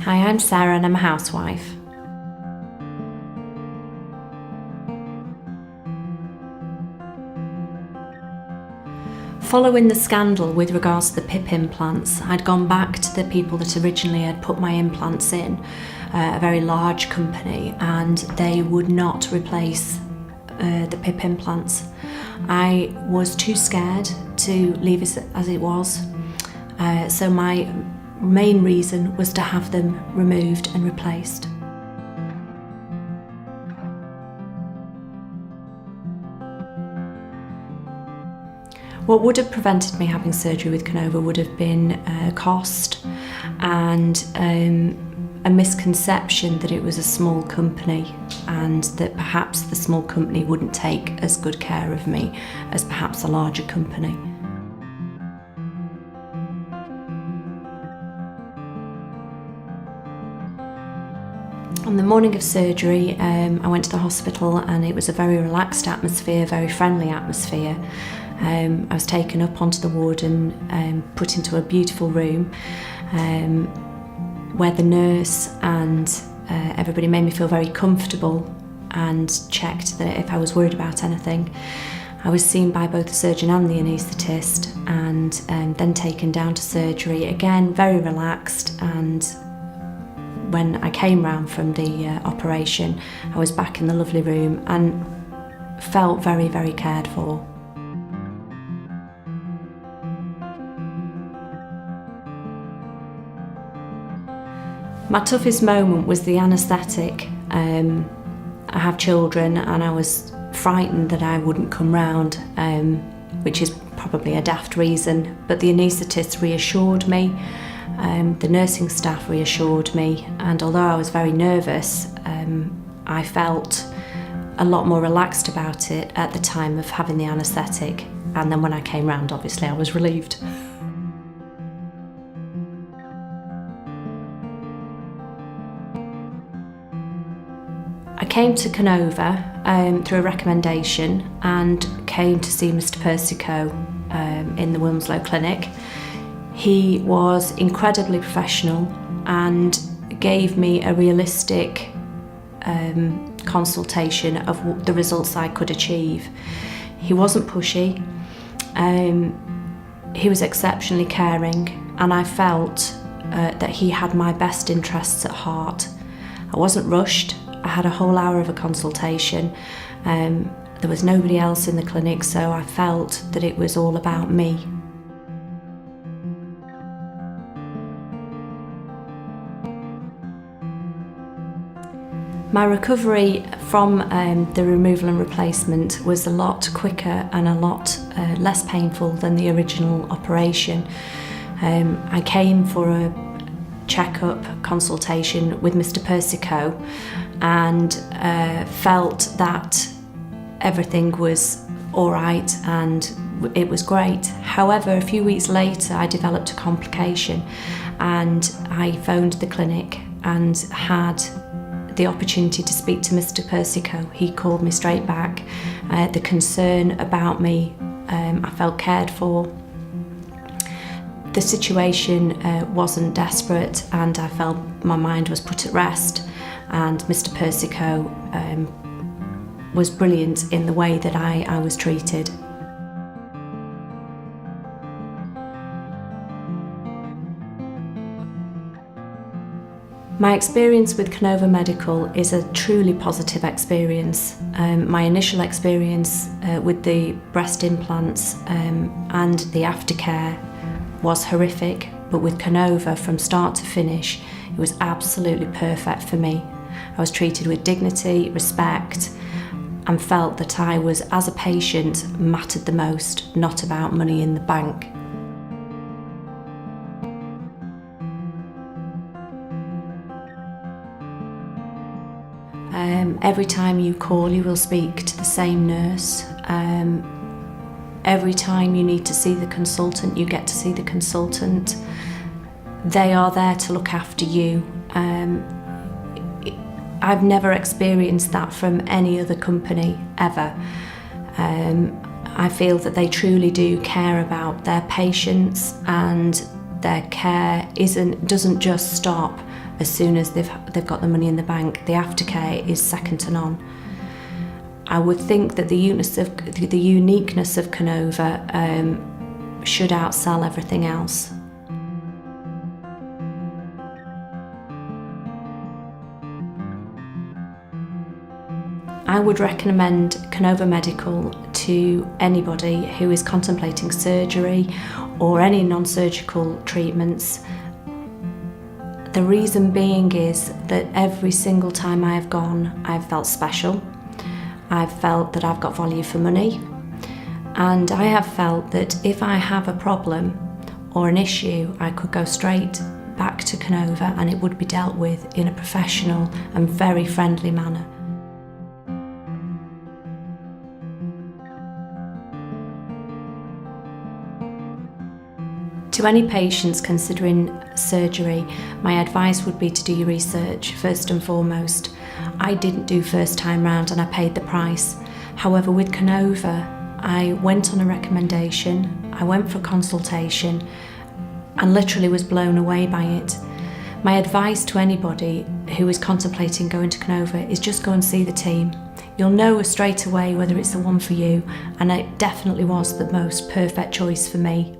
Hi, I'm Sarah and I'm a housewife. Following the scandal with regards to the PIP implants, I'd gone back to the people that originally had put my implants in, a very large company, and they would not replace the PIP implants. I was too scared to leave it as it was, so my main reason was to have them removed and replaced. What would have prevented me having surgery with Canova would have been cost and a misconception that it was a small company and that perhaps the small company wouldn't take as good care of me as perhaps a larger company. On the morning of surgery, I went to the hospital and it was a very relaxed atmosphere, very friendly atmosphere. I was taken up onto the ward and put into a beautiful room where the nurse and everybody made me feel very comfortable and checked that if I was worried about anything. I was seen by both the surgeon and the anaesthetist and then taken down to surgery, again very relaxed, and when I came round from the operation I was back in the lovely room and felt very, very cared for. My toughest moment was the anaesthetic. I have children and I was frightened that I wouldn't come round, which is probably a daft reason, but the anaesthetist reassured me, the nursing staff reassured me, and although I was very nervous, I felt a lot more relaxed about it at the time of having the anaesthetic, and then when I came round obviously I was relieved. I came to Canova through a recommendation and came to see Mr. Persico in the Wilmslow clinic. He was incredibly professional and gave me a realistic consultation of the results I could achieve. He wasn't pushy, he was exceptionally caring, and I felt that he had my best interests at heart. I wasn't rushed. I had a whole hour of a consultation. There was nobody else in the clinic, so I felt that it was all about me. My recovery from the removal and replacement was a lot quicker and a lot less painful than the original operation. I came for a check-up consultation with Mr. Persico and felt that everything was all right and it was great. However, a few weeks later I developed a complication and I phoned the clinic and had the opportunity to speak to Mr. Persico. He called me straight back. The concern about me, I felt cared for. The situation wasn't desperate and I felt my mind was put at rest, and Mr. Persico was brilliant in the way that I was treated. My experience with Canova Medical is a truly positive experience. My initial experience with the breast implants and the aftercare was horrific, but with Canova from start to finish, it was absolutely perfect for me. I was treated with dignity, respect, and felt that I was, as a patient, mattered the most, not about money in the bank. Every time you call, you will speak to the same nurse. Every time you need to see the consultant, you get to see the consultant. They are there to look after you. I've never experienced that from any other company ever. I feel that they truly do care about their patients, and their care doesn't just stop as soon as they've got the money in the bank. The aftercare is second to none. I would think that the uniqueness of Canova should outsell everything else. I would recommend Canova Medical to anybody who is contemplating surgery or any non-surgical treatments. The reason being is that every single time I have gone, I've felt special. I've felt that I've got value for money. And I have felt that if I have a problem or an issue, I could go straight back to Canova and it would be dealt with in a professional and very friendly manner. To any patients considering surgery, my advice would be to do your research first and foremost. I didn't do first time round and I paid the price. However, with Canova, I went on a recommendation, I went for consultation and literally was blown away by it. My advice to anybody who is contemplating going to Canova is just go and see the team. You'll know straight away whether it's the one for you, and it definitely was the most perfect choice for me.